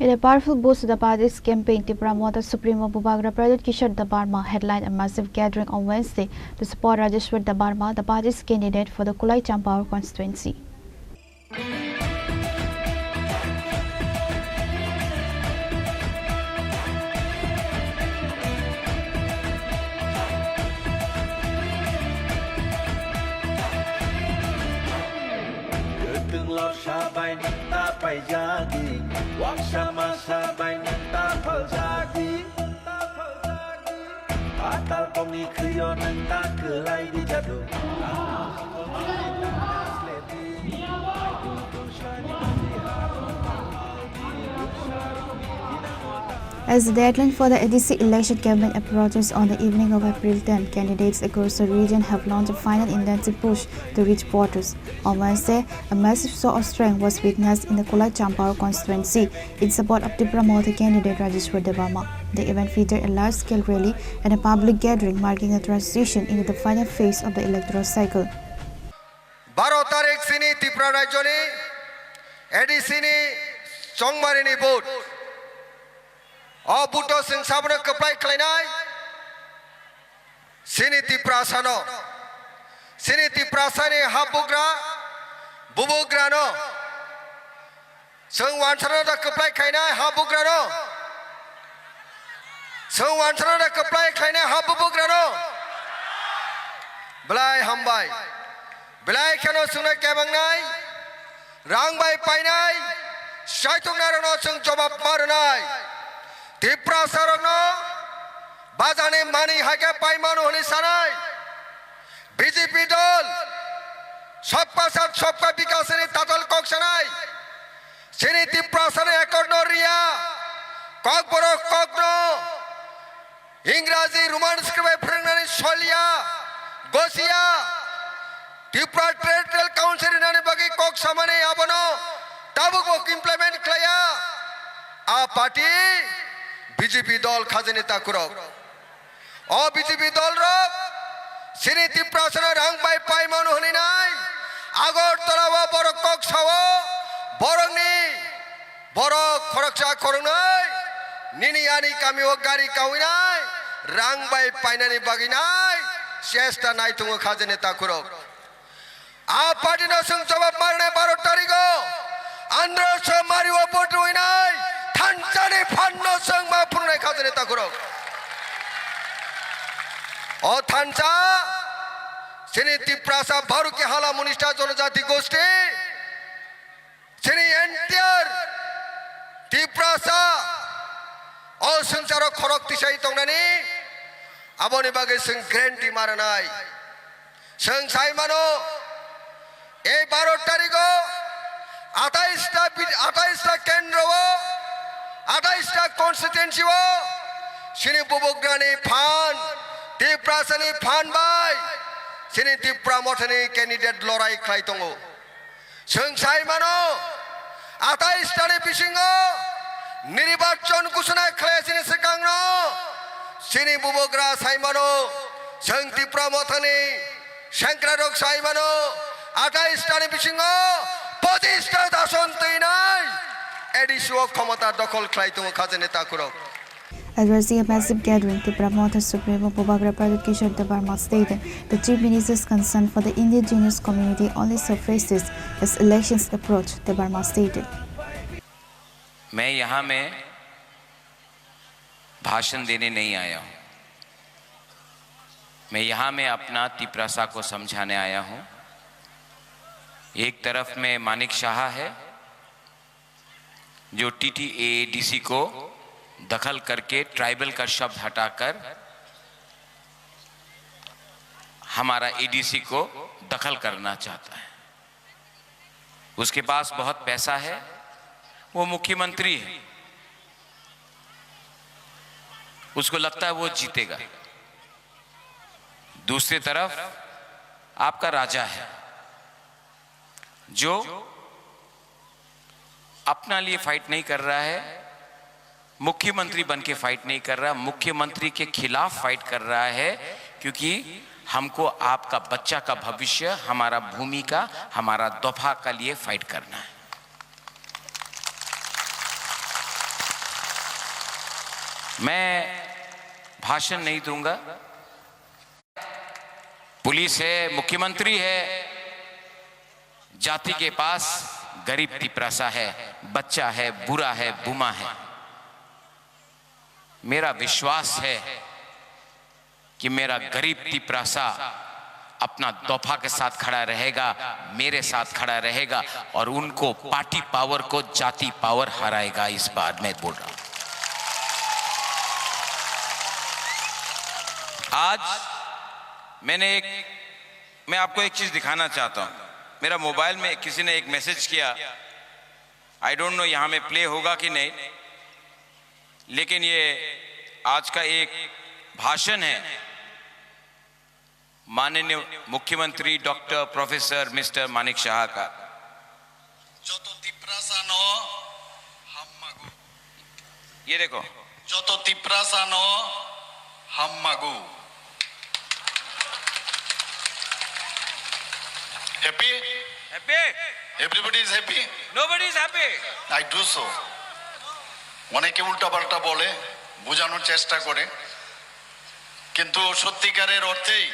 In a powerful boost to the party's campaign, the promoter Supremo Bubagra Pradut Kishore Debarma headlined a massive gathering on Wednesday to support Rajeshwar Debarma, the party's candidate for the Kulai Champaur constituency. Sabay nita payagi, wag sama sabay nita paljagi. Atal komi kriyo nita kelai di jadu. As the deadline for the ADC election campaign approaches on the evening of April 10, candidates across the region have launched a final intensive push to reach voters. On Wednesday, a massive show of strength was witnessed in the Kulai Champaur constituency in support of the promoted candidate Rajeshwar Debarma. The event featured a large-scale rally and a public gathering marking a transition into the final phase of the electoral cycle. 12 तारिख सिनी Tripura राज्यनि एडिसिनि चंमारिनि vote बुटो जों साबनो कप्लाय खालायनाय सिनि त्रिपुरा सानो सिनि त्रिपुरा सानि हाबुग्रा बुबुग्रानो जों वानसानो दा कप्लाय खायनाय हाबुग्रानो जों वानसानो दा कप्लाय खायनाय हाबुग्रानो बलाय हामबाय Belai kano sungai kebangnai, rangbai painai, syaitung narono sung jawab marunai. Tripura sarogno, bazane mani hake paimanu honi sanai. BJP dol, sabka sab sabka bikasani tatal kok sanai. Sini Tripura sane ekorno ria, kok borok kokno, Ingrazi Roman skribe prengnani solia, gosia. Tripura Territorial Council inane bagi kok samane abono tabu kok implement klaya a party BJP dol khajanita kurok o BJP dol rok sini Tripura sana rang bai pai manu honi nai agor tolawa borok kok sawo borongni borok khorakcha korongnai nini ani kami o gari kawinai rang bai painani bagi nai siesta nai tungo khajanita kurok A party no sung jawab marne 12 tariko andro so mariwo vote winai thanchani phanno sung ma phunai khajane ta kurok o thancha sini Tripura baru ke hala munista jonojati goshti sini entire Tripura o sungsaro khorok tisai tongnani aboni bage sung guarantee maranai sung saimano এই 12 তারিখও 28টা কেন্দ্র 28টা constituency সিনি বুবুগ্রানি ফান ত্রিপুরাসানি ফান বাই সিনি ত্রিপুরা মঠনি ক্যান্ডিডেট লড়াই খাই দङ जों साइमानो 28টাनि बिसिङ নির্বাচন ঘোষণা খালাইছিনি सिगांनो সিনি বুবুগ্রা साइमानो जों ত্রিপুরা মঠনি सेंक्रारक साइमानो 28টাनि बिसिङ 25টা দাসন তৈনাই এডিসিও ক্ষমতা দখল খাই দङ খাজনেতা kurok Addressing a massive gathering, the promoter Supremo Bubagra Pradut Kishore Debarma stated the Chief Minister's concern for the indigenous community only surfaces as elections approach. Debarma stated, मैं यहाँ में भाषण देने नहीं आया हूँ, मैं यहाँ में अपना त्रिपुरा को समझाने आया हूँ। एक तरफ में मानिक शाह है जो TTADC को दखल करके ट्राइबल का शब्द हटाकर हमारा ADC को दखल करना चाहता है। उसके पास बहुत पैसा है, वो मुख्यमंत्री है, उसको लगता है वो जीतेगा। दूसरी तरफ आपका राजा है जो अपना लिए फाइट नहीं कर रहा है, मुख्यमंत्री बन के फाइट नहीं कर रहा, मुख्यमंत्री के खिलाफ फाइट कर रहा है, क्योंकि हमको आपका बच्चा का भविष्य, हमारा भूमि का, हमारा दफा का लिए फाइट करना है। मैं भाषण नहीं दूंगा। पुलिस है, मुख्यमंत्री है, जाति के पास गरीब तिपरासा है, बच्चा है, बुरा है, बुमा है। मेरा विश्वास है कि मेरा गरीब तिपरासा अपना दफा के साथ खड़ा रहेगा, मेरे साथ खड़ा रहेगा और उनको पार्टी पावर को जाति पावर हराएगा। इस बार मैं बोल रहा हूं। आज मैं आपको एक चीज दिखाना चाहता हूं। मेरा मोबाइल में किसी ने एक मैसेज किया, आई डोंट नो यहां में प्ले होगा कि नहीं, लेकिन ये आज का एक भाषण है माननीय मुख्यमंत्री doctor professor mister Manik Shah का। जोतो तिप्रासानो हममागु, ये देखो, जोतो तिप्रासानो हममागु। Happy? Happy? Everybody is happy? Nobody is happy. I do so. অনেকে উল্টা পাল্টা বলে, বোঝানোর চেষ্টা করে, কিন্তু সত্যিকারের অর্থেই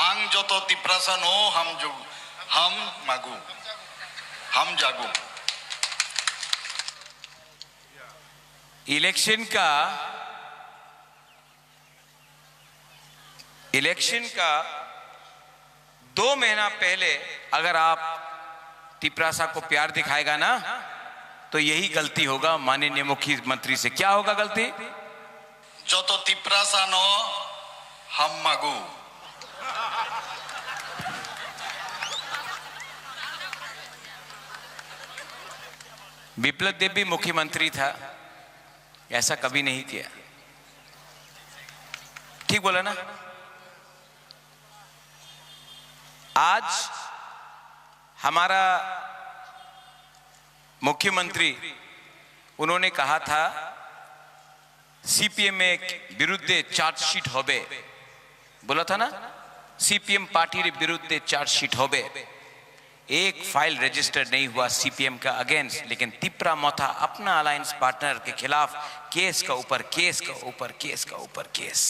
আং যত তিপ্রাসানো হাম মাগু, হাম জাগু। इलेक्शन का 2 महीना पहले अगर आप तिपरासा को प्यार दिखाएगा ना, तो यही गलती होगा माननीय मुख्यमंत्री से। क्या होगा गलती? যত তিপ্রাসানো হাম মাগু। विप्लव देव भी मुख्यमंत्री था, ऐसा कभी नहीं किया। ठीक बोला ना? आज हमारा मुख्यमंत्री उन्होंने कहा था सीपीएम में विरुद्ध चार्जशीट होबे, बोला था ना, सीपीएम पार्टी रे विरुद्ध चार्जशीट होबे। एक फाइल रजिस्टर नहीं हुआ सीपीएम का अगेंस्ट, लेकिन तिपरा मोथा अपना अलायंस पार्टनर के खिलाफ केस का ऊपर केस का ऊपर केस का ऊपर केस।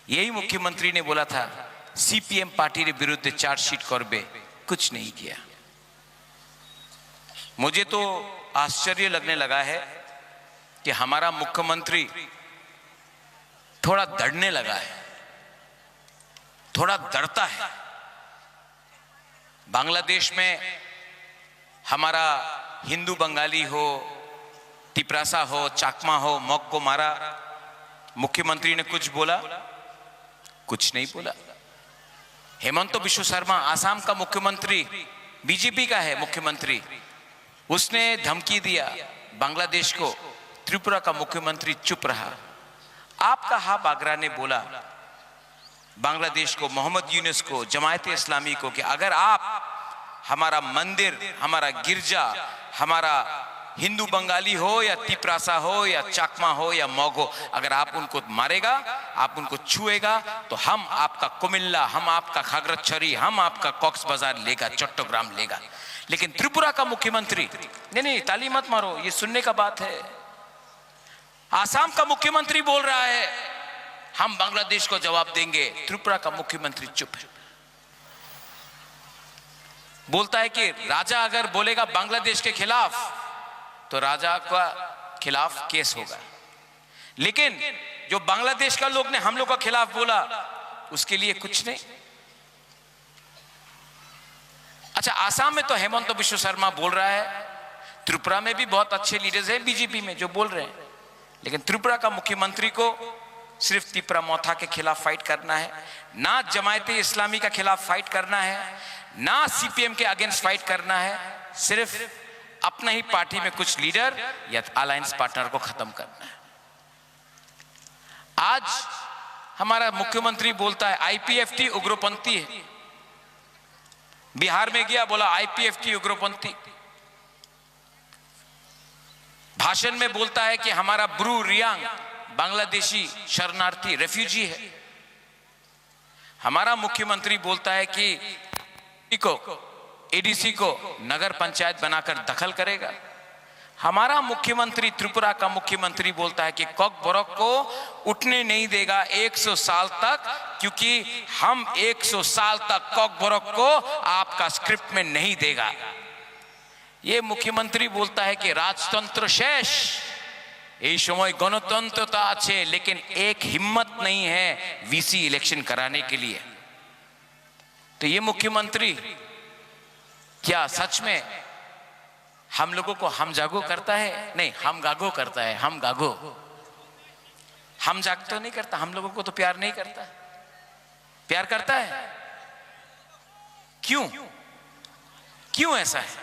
यही मुख्यमंत्री ने बोला था सीपीएम पार्टी के विरुद्ध चार्जशीट करबे, कुछ नहीं किया। मुझे तो आश्चर्य लगने लगा है कि हमारा मुख्यमंत्री थोड़ा डरने लगा है, थोड़ा डरता है। बांग्लादेश में हमारा हिंदू बंगाली हो, तिपरासा हो, चाकमा हो, मौक को मारा, मुख्यमंत्री ने कुछ बोला? कुछ नहीं बोला। हेमंत बिश्व शर्मा आसाम का मुख्यमंत्री, बीजेपी का है मुख्यमंत्री, उसने धमकी दिया बांग्लादेश को, त्रिपुरा का मुख्यमंत्री चुप रहा। आपका हाफ आगरा ने बोला बांग्लादेश को, मोहम्मद यूनुस को, जमायत इस्लामी को कि अगर आप हमारा मंदिर, हमारा गिरजा, हमारा हिंदू बंगाली हो या तिपरासा हो या चाकमा हो या मौग हो, अगर आप उनको मारेगा, आप उनको छुएगा, तो हम आपका कुमिल्ला, हम आपका खागरछरी, हम आपका कॉक्स बाजार लेगा, चट्टोग्राम लेगा। लेकिन त्रिपुरा का मुख्यमंत्री, नहीं ताली मत मारो, ये सुनने का बात है। आसाम का मुख्यमंत्री बोल रहा है हम बांग्लादेश को जवाब देंगे, त्रिपुरा का मुख्यमंत्री चुप है। बोलता है कि राजा अगर बोलेगा बांग्लादेश के खिलाफ तो राजा का खिलाफ केस होगा, लेकिन जो बांग्लादेश का लोग ने हम लोग का खिलाफ बोला उसके लिए कुछ नहीं। अच्छा, आसाम में तो हेमंत बिश्व शर्मा बोल रहा है, त्रिपुरा में भी बहुत अच्छे लीडर्स हैं बीजेपी में जो बोल रहे हैं, लेकिन त्रिपुरा का मुख्यमंत्री को सिर्फ तिपरा मोथा के खिलाफ फाइट करना है, ना जमायत इस्लामी का खिलाफ फाइट करना है, ना सीपीएम के अगेंस्ट फाइट करना है, सिर्फ अपना ही पार्टी में कुछ लीडर या अलायंस पार्टनर को खत्म करना है। आज हमारा मुख्यमंत्री बोलता है आईपीएफटी उग्रपंथी है, बिहार में गया बोला आईपीएफटी उग्रपंथी, भाषण में बोलता है कि हमारा ब्रू रियांग बांग्लादेशी शरणार्थी रेफ्यूजी है। हमारा मुख्यमंत्री बोलता है कि एडीसी को नगर पंचायत बनाकर दखल करेगा। हमारा मुख्यमंत्री, त्रिपुरा का मुख्यमंत्री बोलता है कि कॉकबोरोक को उठने नहीं देगा 100 साल तक, क्योंकि हम 100 साल तक कॉकबोरोक को आपका स्क्रिप्ट में नहीं देगा। ये मुख्यमंत्री बोलता है कि राजतंत्र शेष, এই সময় গণতন্ত্রতা আছে, लेकिन एक हिम्मत नहीं है वीसी इलेक्शन कराने के लिए। तो ये मुख्यमंत्री क्या सच में हम लोगों को हम जागो करता है? नहीं, हम गागो करता है। हम गागो, हम जाग तो नहीं करता। हम लोगों को तो प्यार नहीं करता। प्यार करता है? क्यों? क्यों ऐसा है?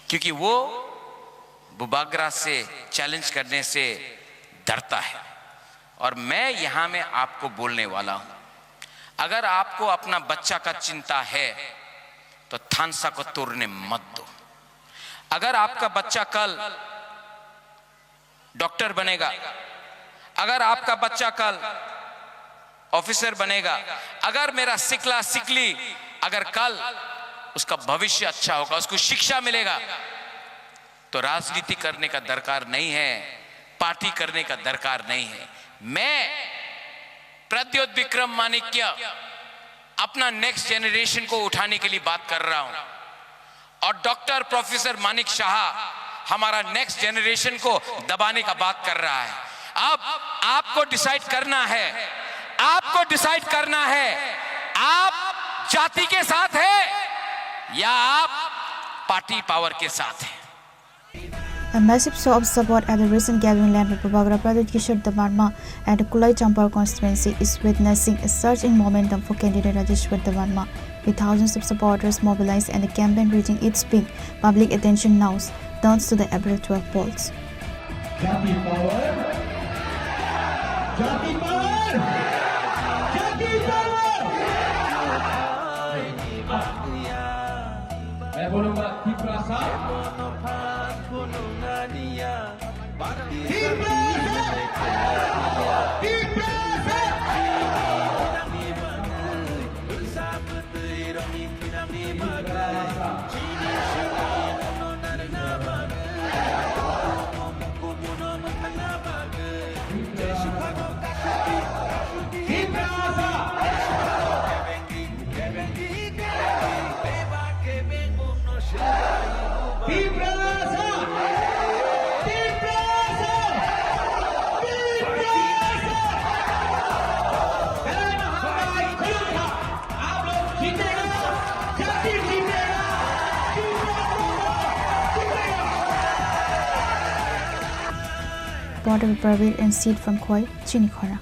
क्योंकि वो बुबागरा से चैलेंज करने से डरता है। और मैं यहां में आपको बोलने वाला हूं, अगर आपको अपना बच्चा का चिंता है तो थानसा को तोड़ने मत दो। अगर आपका बच्चा कल डॉक्टर बनेगा, अगर आपका बच्चा कल ऑफिसर बनेगा, अगर मेरा सिकला सिकली अगर कल उसका भविष्य अच्छा होगा, उसको शिक्षा मिलेगा, तो राजनीति करने का दरकार नहीं है, पार्टी करने का दरकार नहीं है। मैं प्रद्योत विक्रम माणिक्य अपना नेक्स्ट जनरेशन को उठाने के लिए बात कर रहा हूं, और डॉक्टर प्रोफेसर मानिक शाह हमारा नेक्स्ट जनरेशन को दबाने का बात कर रहा है। अब आपको डिसाइड करना है, आपको डिसाइड करना है, आप जाति के साथ है या आप पार्टी पावर के साथ है। A massive show of support at the recent gathering led by Bubagra Pradut Kishore Devarma at the Kulai Champar constituency is witnessing a surge in momentum for candidate Rajeshwar Devarma, with thousands of supporters mobilized and the campaign reaching its peak. Public attention now turns to the April 12 polls. Jati power, Jati power, Jati power. Saya boleh buat Tiprasa. Reporter Pravir and Seed from Khoi, Chini Khora.